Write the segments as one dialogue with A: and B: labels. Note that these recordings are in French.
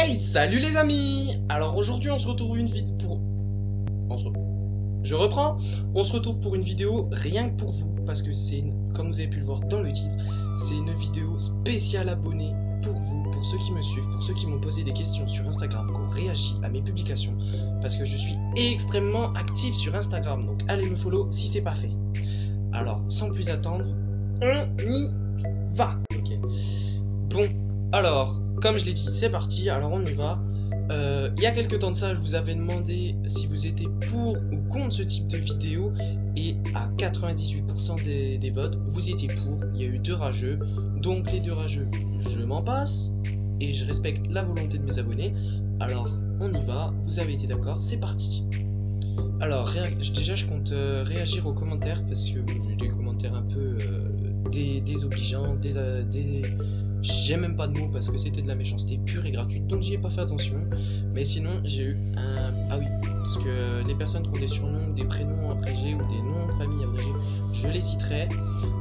A: Hey, salut les amis! Alors aujourd'hui on se retrouve une vidéo pour... Je reprends. On se retrouve pour une vidéo rien que pour vous, parce que c'est, comme vous avez pu le voir dans le titre, c'est une vidéo spéciale abonnée pour vous, pour ceux qui me suivent, pour ceux qui m'ont posé des questions sur Instagram, qui ont réagi à mes publications, parce que je suis extrêmement actif sur Instagram, donc allez me follow si c'est pas fait. Alors, sans plus attendre, on y va. Ok. Bon, alors, comme je l'ai dit, c'est parti, alors on y va. Il y a quelques temps de ça, je vous avais demandé si vous étiez pour ou contre ce type de vidéo, et à 98% des votes, vous étiez pour. Il y a eu 2 rageux, donc les 2 rageux, je m'en passe, et je respecte la volonté de mes abonnés. Alors, on y va, vous avez été d'accord, c'est parti. Alors, déjà je compte réagir aux commentaires, parce que j'ai des commentaires un peu désobligeants, j'ai même pas de mots parce que c'était de la méchanceté pure et gratuite, donc j'y ai pas fait attention. Mais sinon, j'ai eu un... Ah oui, parce que les personnes qui ont des surnoms ou des prénoms abrégés ou des noms de famille abrégés, je les citerai.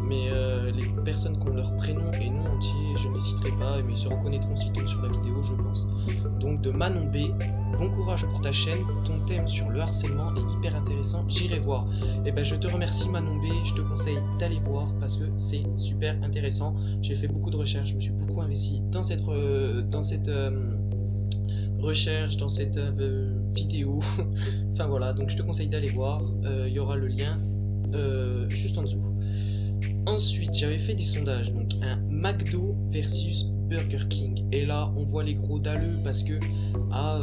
A: Mais les personnes qui ont leur prénom et nom entier, je ne les citerai pas, mais ils se reconnaîtront sitôt sur la vidéo, je pense. Donc de Manon B, bon courage pour ta chaîne, ton thème sur le harcèlement est hyper intéressant, j'irai voir. Et ben je te remercie Manon B, je te conseille d'aller voir parce que c'est super intéressant. J'ai fait beaucoup de recherches, je me suis beaucoup investi dans cette recherche, dans cette vidéo. Enfin voilà, donc je te conseille d'aller voir, il y aura le lien juste en dessous. Ensuite, j'avais fait des sondages, donc un McDo versus Burger King. Et là, on voit les gros dalleux parce que à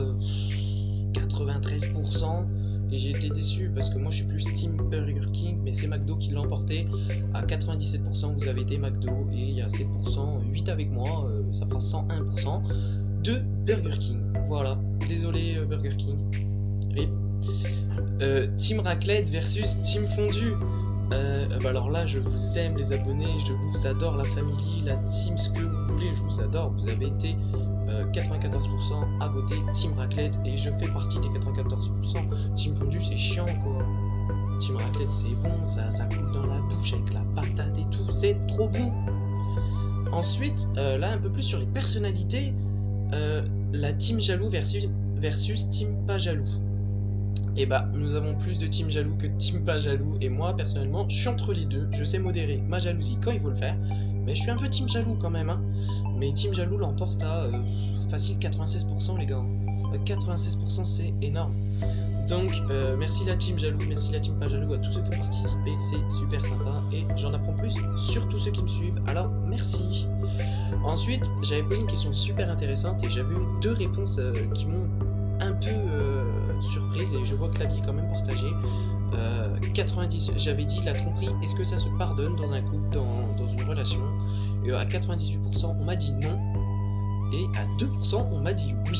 A: 93%, et j'ai été déçu parce que moi je suis plus Team Burger King, mais c'est McDo qui l'a emporté. À 97%, vous avez été McDo, et il y a 7%, 8 avec moi, ça fera 101% de Burger King. Voilà, désolé Burger King. RIP. Team Raclette versus Team Fondue. Bah alors là, je vous aime les abonnés, je vous adore la famille, la team, ce que vous voulez, je vous adore. Vous avez été 94% à voter Team Raclette et je fais partie des 94%. Team Fondue, c'est chiant quoi. Team Raclette, c'est bon, ça coule dans la bouche avec la patate et tout, c'est trop bon. Ensuite, là un peu plus sur les personnalités, la Team Jaloux versus Team Pas Jaloux. Et bah, nous avons plus de team jaloux que de team pas jaloux. Et moi, personnellement, je suis entre les deux. Je sais modérer ma jalousie quand il faut le faire. Mais je suis un peu team jaloux quand même. Hein. Mais team jaloux l'emporte à facile 96% les gars. 96% c'est énorme. Donc, merci la team jaloux, merci la team pas jaloux à tous ceux qui ont participé. C'est super sympa. Et j'en apprends plus sur tous ceux qui me suivent. Alors, merci. Ensuite, j'avais posé une question super intéressante. Et j'avais eu 2 réponses qui m'ont un peu... surprise, et je vois que l'avis est quand même partagé. 90, j'avais dit la tromperie, est-ce que ça se pardonne dans un couple, dans une relation? Et à 98% on m'a dit non, et à 2% on m'a dit oui.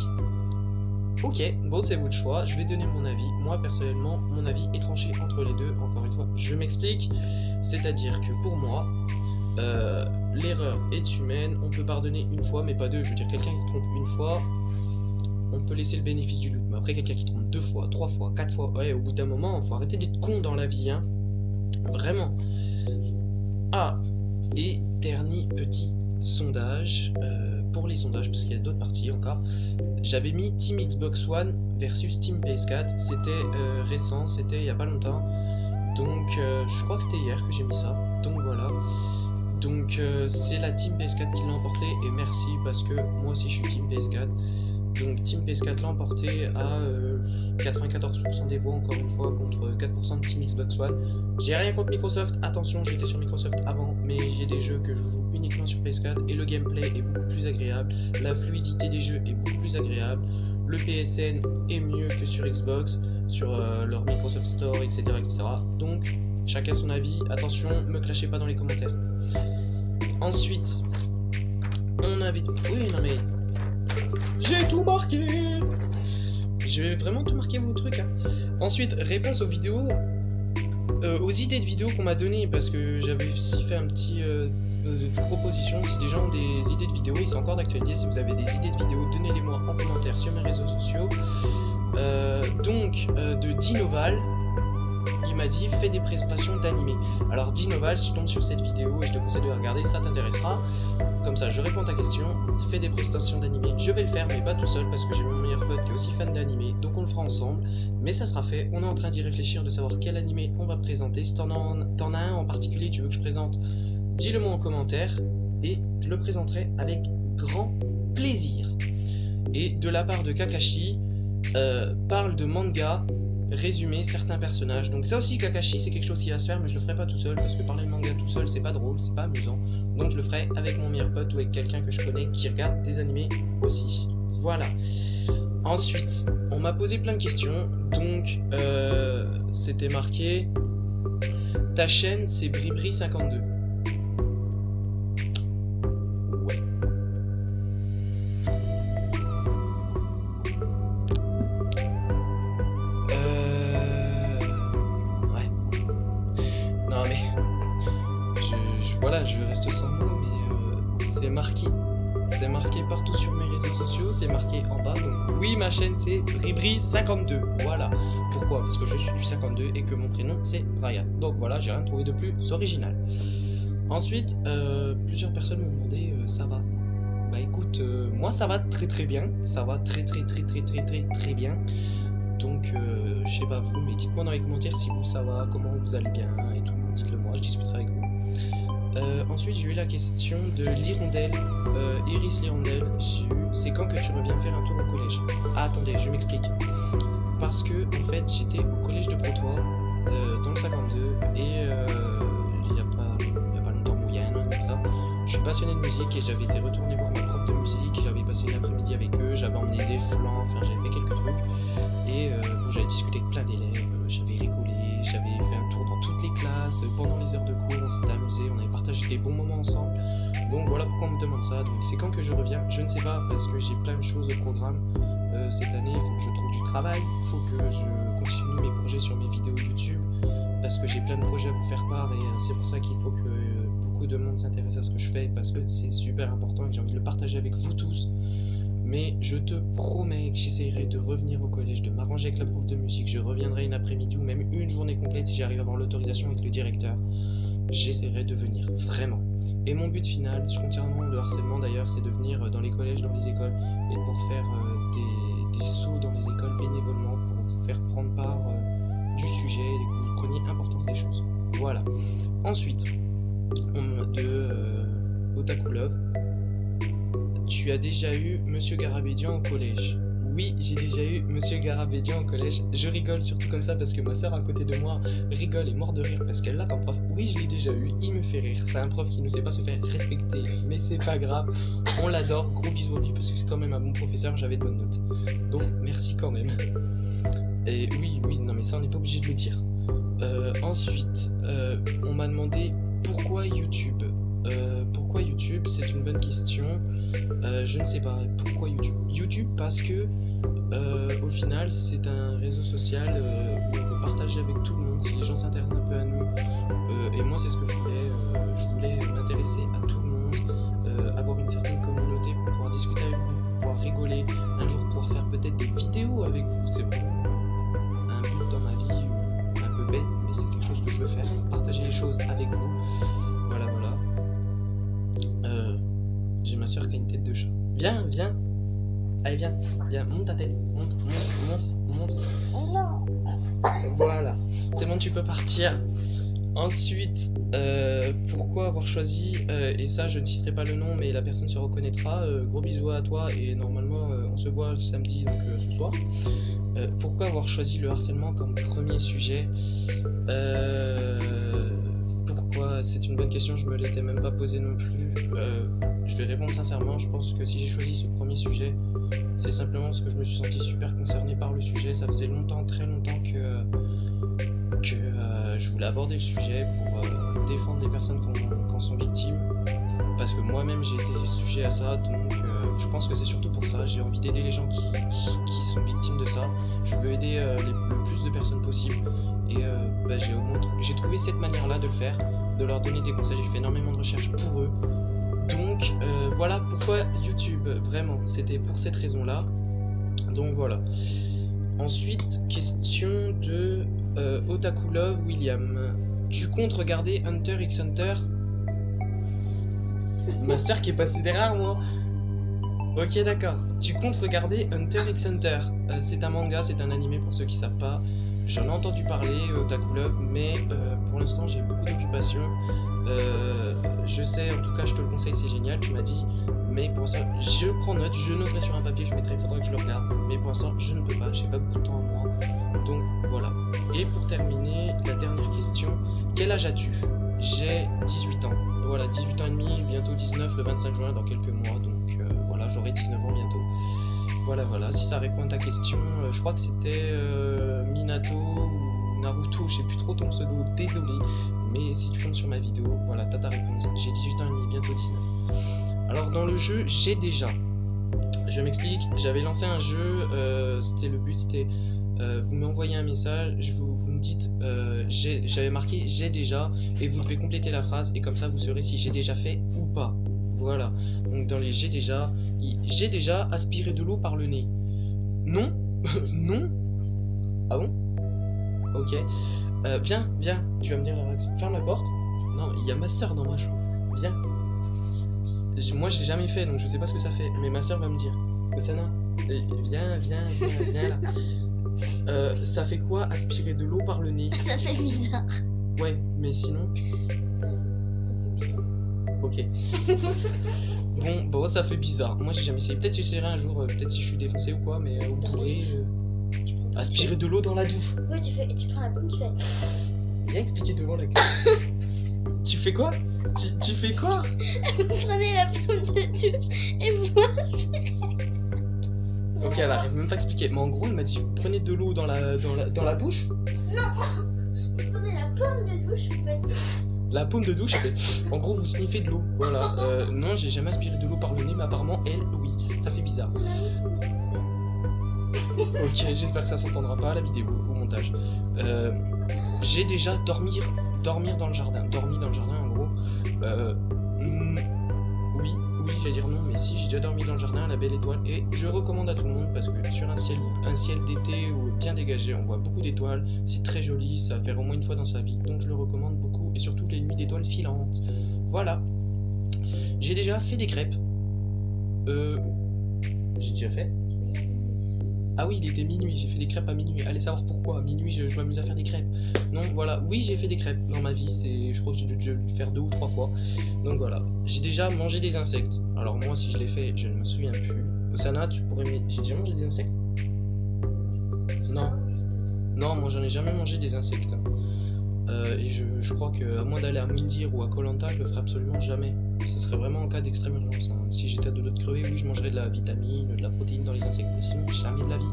A: Ok, bon c'est votre choix, je vais donner mon avis. Moi personnellement, mon avis est tranché entre les deux. Encore une fois, je m'explique, c'est-à-dire que pour moi, l'erreur est humaine, on peut pardonner une fois mais pas 2. Je veux dire, quelqu'un qui trompe une fois, on peut laisser le bénéfice du doute, mais après quelqu'un qui trompe 2 fois, 3 fois, 4 fois, ouais, au bout d'un moment, faut arrêter d'être con dans la vie, hein. Vraiment. Ah, et dernier petit sondage, pour les sondages, parce qu'il y a d'autres parties encore, j'avais mis Team Xbox One versus Team PS4, c'était récent, c'était il y a pas longtemps, donc je crois que c'était hier que j'ai mis ça, donc voilà. Donc c'est la Team PS4 qui l'a emporté, et merci, parce que moi aussi je suis Team PS4. Donc Team PS4 l'a emporté à 94% des voix, encore une fois, contre 4% de Team Xbox One. J'ai rien contre Microsoft, attention, j'étais sur Microsoft avant, mais j'ai des jeux que je joue uniquement sur PS4 et le gameplay est beaucoup plus agréable, la fluidité des jeux est beaucoup plus agréable, le PSN est mieux que sur Xbox, sur leur Microsoft Store, etc., etc. Donc, chacun son avis, attention, me clashez pas dans les commentaires. Ensuite, on avait... Oui, non mais... J'ai tout marqué. Je vais vraiment tout marquer vos trucs. Hein. Ensuite, réponse aux vidéos, aux idées de vidéos qu'on m'a données, parce que j'avais aussi fait un petit proposition. Si des gens ont des idées de vidéos, ils sont encore d'actualité. Si vous avez des idées de vidéos, donnez-les moi en commentaire sur mes réseaux sociaux. Donc, de Dinoval, il m'a dit fais des présentations d'animés. Alors Dinoval, si tu tombes sur cette vidéo et je te conseille de la regarder, ça t'intéressera. Comme ça, je réponds à ta question. Fais des présentations d'animés. Je vais le faire, mais pas tout seul parce que j'ai mon meilleur pote qui est aussi fan d'animé, donc on le fera ensemble. Mais ça sera fait. On est en train d'y réfléchir, de savoir quel animé on va présenter. Si t'en as un en particulier, tu veux que je présente, dis-le moi en commentaire et je le présenterai avec grand plaisir. Et de la part de Kakashi, parle de manga, résumer certains personnages. Donc ça aussi, Kakashi, c'est quelque chose qui va se faire, mais je le ferai pas tout seul parce que parler de manga tout seul, c'est pas drôle, c'est pas amusant. Donc je le ferai avec mon meilleur pote ou avec quelqu'un que je connais qui regarde des animés aussi. Voilà. Ensuite, on m'a posé plein de questions. Donc c'était marqué ta chaîne, c'est Bribri52. Voilà, je reste sans mots, mais c'est marqué. C'est marqué partout sur mes réseaux sociaux, c'est marqué en bas. Donc oui, ma chaîne c'est Bribri52. Voilà. Pourquoi? Parce que je suis du 52 et que mon prénom c'est Brian. Donc voilà, j'ai rien trouvé de plus original. Ensuite, plusieurs personnes m'ont demandé ça va. Bah écoute, moi ça va très bien. Ça va très bien. Donc je sais pas vous, mais dites-moi dans les commentaires si vous ça va, comment vous allez bien et tout. Dites-le moi, je discuterai avec vous. Ensuite j'ai eu la question de l'hirondelle, Iris l'hirondelle, c'est quand que tu reviens faire un tour au collège? Ah attendez, je m'explique. Parce que en fait j'étais au collège de Protois, dans le 52, et il y a pas longtemps, il y a un an avec ça, je suis passionné de musique et j'avais été retourné voir ma prof de musique, j'avais passé l'après-midi avec eux, j'avais emmené des flancs, enfin j'avais fait quelques trucs, et bon, j'avais discuté avec plein d'élèves, j'avais rigolé, j'avais fait un tour dans toutes les classes, pendant les heures de cours, on s'était amusé, on avait partagé des bons moments ensemble. Donc voilà pourquoi on me demande ça. Donc c'est quand que je reviens? Je ne sais pas parce que j'ai plein de choses au programme cette année. Il faut que je trouve du travail, il faut que je continue mes projets sur mes vidéos YouTube parce que j'ai plein de projets à vous faire part et c'est pour ça qu'il faut que beaucoup de monde s'intéresse à ce que je fais parce que c'est super important et que j'ai envie de le partager avec vous tous. Mais je te promets que j'essaierai de revenir au collège, de m'arranger avec la prof de musique. Je reviendrai une après-midi ou même une journée complète si j'arrive à avoir l'autorisation avec le directeur. J'essaierai de venir, vraiment. Et mon but final, concernant le harcèlement d'ailleurs, c'est de venir dans les collèges, dans les écoles, et pour faire des sauts dans les écoles bénévolement, pour vous faire prendre part du sujet et que vous preniez importance des choses. Voilà. Ensuite, de Otaku Love. Tu as déjà eu Monsieur Garabédian au collège? Oui, j'ai déjà eu Monsieur Garabédian au collège. Je rigole surtout comme ça parce que ma soeur à côté de moi rigole et mord de rire parce qu'elle l'a comme prof. Oui, je l'ai déjà eu, il me fait rire. C'est un prof qui ne sait pas se faire respecter, mais c'est pas grave. On l'adore, gros bisous à lui parce que c'est quand même un bon professeur, j'avais de bonnes notes. Donc merci quand même. Et oui, non mais ça on n'est pas obligé de le dire. Ensuite, on m'a demandé pourquoi YouTube. Pourquoi YouTube? C'est une bonne question. Je ne sais pas pourquoi YouTube. YouTube parce que au final c'est un réseau social où on peut partager avec tout le monde si les gens s'intéressent un peu à nous. Et moi c'est ce que je voulais. Je voulais m'intéresser à tout le monde, avoir une certaine communauté pour pouvoir discuter avec vous, pour pouvoir rigoler, un jour pouvoir faire peut-être des vidéos avec vous. C'est un but dans ma vie un peu bête, mais c'est quelque chose que je veux faire, partager les choses avec vous. Voilà. J'ai ma soeur qui a une tête de chat. Viens. Allez, viens, monte ta tête. Monte. Voilà. C'est bon, tu peux partir. Ensuite, pourquoi avoir choisi, et ça je ne citerai pas le nom, mais la personne se reconnaîtra. Gros bisous à toi et normalement on se voit samedi, donc ce soir. Pourquoi avoir choisi le harcèlement comme premier sujet? Pourquoi? C'est une bonne question, je me l'étais même pas posée non plus. Je vais répondre sincèrement, je pense que si j'ai choisi ce premier sujet, c'est simplement parce que je me suis senti super concerné par le sujet. Ça faisait longtemps, très longtemps que je voulais aborder le sujet pour défendre les personnes qui en sont victimes. Parce que moi-même j'ai été sujet à ça, donc je pense que c'est surtout pour ça. J'ai envie d'aider les gens qui sont victimes de ça. Je veux aider le plus de personnes possible. Et j'ai trouvé cette manière-là de le faire, de leur donner des conseils. J'ai fait énormément de recherches pour eux. Donc voilà pourquoi YouTube, vraiment, c'était pour cette raison-là. Donc voilà. Ensuite, question de Otaku Love William. Tu comptes regarder Hunter x Hunter? Ma sœur qui est passée derrière moi. Ok, d'accord. Tu comptes regarder Hunter x Hunter. C'est un manga, c'est un animé pour ceux qui savent pas. J'en ai entendu parler, Otaku Love, mais pour l'instant j'ai beaucoup d'occupations. Je sais, en tout cas je te le conseille, c'est génial, tu m'as dit. Mais pour l'instant, je prends note, je noterai sur un papier, je mettrai, il faudra que je le regarde. Mais pour l'instant, je ne peux pas, j'ai pas beaucoup de temps à moi. Donc voilà. Et pour terminer, la dernière question. Quel âge as-tu? J'ai 18 ans. Voilà, 18 ans et demi, bientôt 19 le 25 juin, dans quelques mois. Donc voilà, j'aurai 19 ans bientôt. Voilà, voilà, si ça répond à ta question, je crois que c'était Minato ou Naruto, je sais plus trop ton pseudo, désolé. Mais si tu comptes sur ma vidéo, voilà, t'as ta réponse. J'ai 18 ans et demi, bientôt 19. Alors dans le jeu, j'ai déjà. Je m'explique, j'avais lancé un jeu, c'était le but, c'était vous m'envoyez un message, vous me dites, j'avais marqué j'ai déjà, et vous devez compléter la phrase, et comme ça vous saurez si j'ai déjà fait ou pas. Voilà, donc dans les j'ai déjà aspiré de l'eau par le nez. Non. Non. Ah bon? Ok. Viens, tu vas me dire la réaction. Ferme la porte. Non, il y a ma soeur dans ma chambre. Viens. Moi j'ai jamais fait donc je sais pas ce que ça fait, mais ma soeur va me dire. Osana, viens là. Ça fait quoi aspirer de l'eau par le nez?
B: Ça fait bizarre.
A: Ouais, mais sinon. Ok. Bon, ça fait bizarre. Moi j'ai jamais essayé. Peut-être j'essaierai un jour, peut-être si je suis défoncé ou quoi, mais au bourré. Aspirer de l'eau dans la douche.
B: Oui, tu prends la pomme, tu fais.
A: Viens expliquer devant la caméra. Tu fais quoi? Tu fais quoi?
B: Vous prenez la pomme de douche et vous aspirez.
A: Ok, elle arrive même pas à expliquer. Mais en gros, elle m'a dit vous prenez de l'eau dans la bouche?
B: Non. Vous prenez la pomme de douche, vous faites.
A: La paume de douche, en gros, vous sniffez de l'eau. Voilà. Non, j'ai jamais aspiré de l'eau par le nez, mais apparemment, elle, oui. Ça fait bizarre. Ok, j'espère que ça s'entendra pas à la vidéo, au montage. J'ai déjà dormir dans le jardin. Dormi dans le jardin, en gros. Oui, j'allais dire non, mais si, j'ai déjà dormi dans le jardin, à la belle étoile. Et je recommande à tout le monde parce que sur un ciel d'été bien dégagé, on voit beaucoup d'étoiles. C'est très joli, ça va faire au moins une fois dans sa vie. Donc je le recommande beaucoup. Et surtout les nuits d'étoiles filantes. Voilà. J'ai déjà fait des crêpes. J'ai déjà fait. Ah oui, il était minuit, j'ai fait des crêpes à minuit. Allez savoir pourquoi, à minuit je m'amuse à faire des crêpes. Non, voilà, oui j'ai fait des crêpes dans ma vie, je crois que j'ai dû le faire 2 ou 3 fois. Donc voilà, j'ai déjà mangé des insectes. Alors moi si je l'ai fait, je ne me souviens plus. Osana, tu pourrais me... J'ai déjà mangé des insectes? Non. Non, moi j'en ai jamais mangé des insectes. Et je crois que à moins d'aller à Mindir ou à Koh Lanta, je le ferai absolument jamais. Ce serait vraiment en cas d'extrême urgence. Hein. Si j'étais à 2 doigts de crever, oui, je mangerais de la vitamine, de la protéine dans les insectes. Mais sinon, jamais de la vie.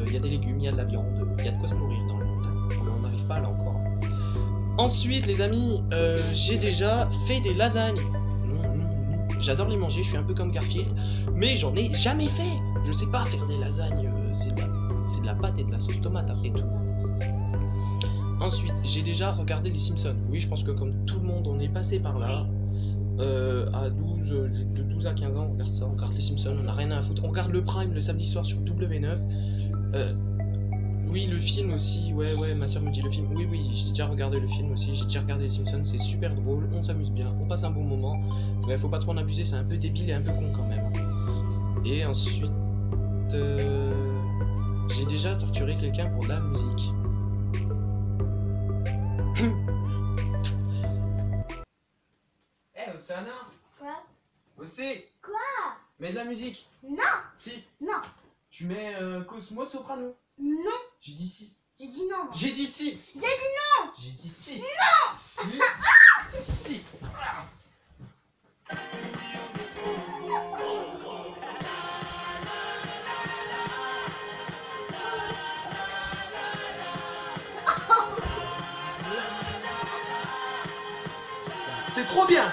A: Il y a des légumes, il y a de la viande, il y a de quoi se nourrir dans le monde. Hein. On n'en arrive pas là encore. Ensuite, les amis, j'ai déjà fait des lasagnes. Non. J'adore les manger, je suis un peu comme Garfield. Mais j'en ai jamais fait. Je sais pas faire des lasagnes. C'est de la pâte et de la sauce tomate après tout. Ensuite, j'ai déjà regardé les Simpsons. Oui, je pense que comme tout le monde, on est passé par là. À 12, de 12 à 15 ans, on regarde ça, on regarde les Simpsons, on n'a rien à foutre. On regarde le Prime le samedi soir sur W9. Oui, le film aussi, ouais, ma soeur me dit le film. Oui, j'ai déjà regardé le film aussi, j'ai déjà regardé les Simpsons, c'est super drôle, on s'amuse bien, on passe un bon moment. Mais faut pas trop en abuser, c'est un peu débile et un peu con quand même. Et ensuite, j'ai déjà torturé quelqu'un pour de la musique. Osana.
B: Quoi?
A: Ossé.
B: Quoi?
A: Mets de la musique.
B: Non.
A: Si.
B: Non.
A: Tu mets Cosmo de soprano.
B: Non.
A: J'ai dit si.
B: J'ai dit non.
A: J'ai dit si.
B: J'ai dit non.
A: J'ai dit si.
B: Non.
A: Si. C'est trop bien.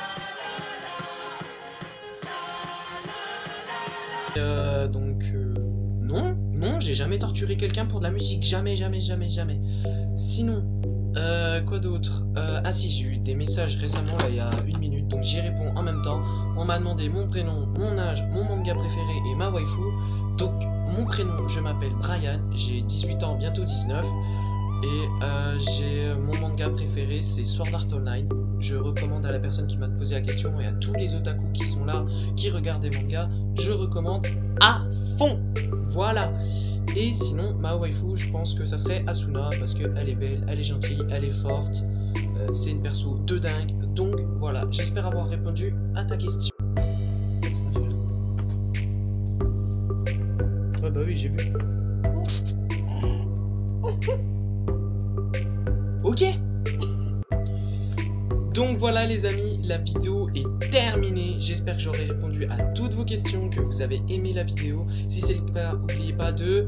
A: Non, j'ai jamais torturé quelqu'un pour de la musique, jamais. Sinon, quoi d'autre? Ah si, j'ai eu des messages récemment, là, il y a 1 minute, donc j'y réponds en même temps. On m'a demandé mon prénom, mon âge, mon manga préféré et ma waifu. Donc, mon prénom, je m'appelle Brian, j'ai 18 ans, bientôt 19. Et mon manga préféré, c'est Sword Art Online. Je recommande à la personne qui m'a posé la question et à tous les otaku qui sont là, qui regardent des mangas, je recommande à fond. Voilà. Et sinon, ma waifu, je pense que ça serait Asuna, parce qu'elle est belle, elle est gentille, elle est forte. C'est une perso de dingue. Donc voilà, j'espère avoir répondu à ta question. Ouais bah oui, j'ai vu. Ok. Donc voilà les amis, la vidéo est terminée. J'espère que j'aurai répondu à toutes vos questions, que vous avez aimé la vidéo. Si c'est le cas, n'oubliez pas de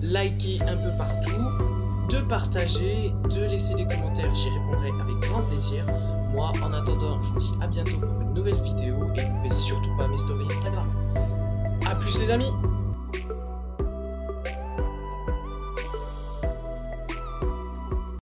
A: liker un peu partout, de partager, de laisser des commentaires, j'y répondrai avec grand plaisir. Moi, en attendant, je vous dis à bientôt pour une nouvelle vidéo et n'oubliez surtout pas mes stories Instagram. A plus les amis!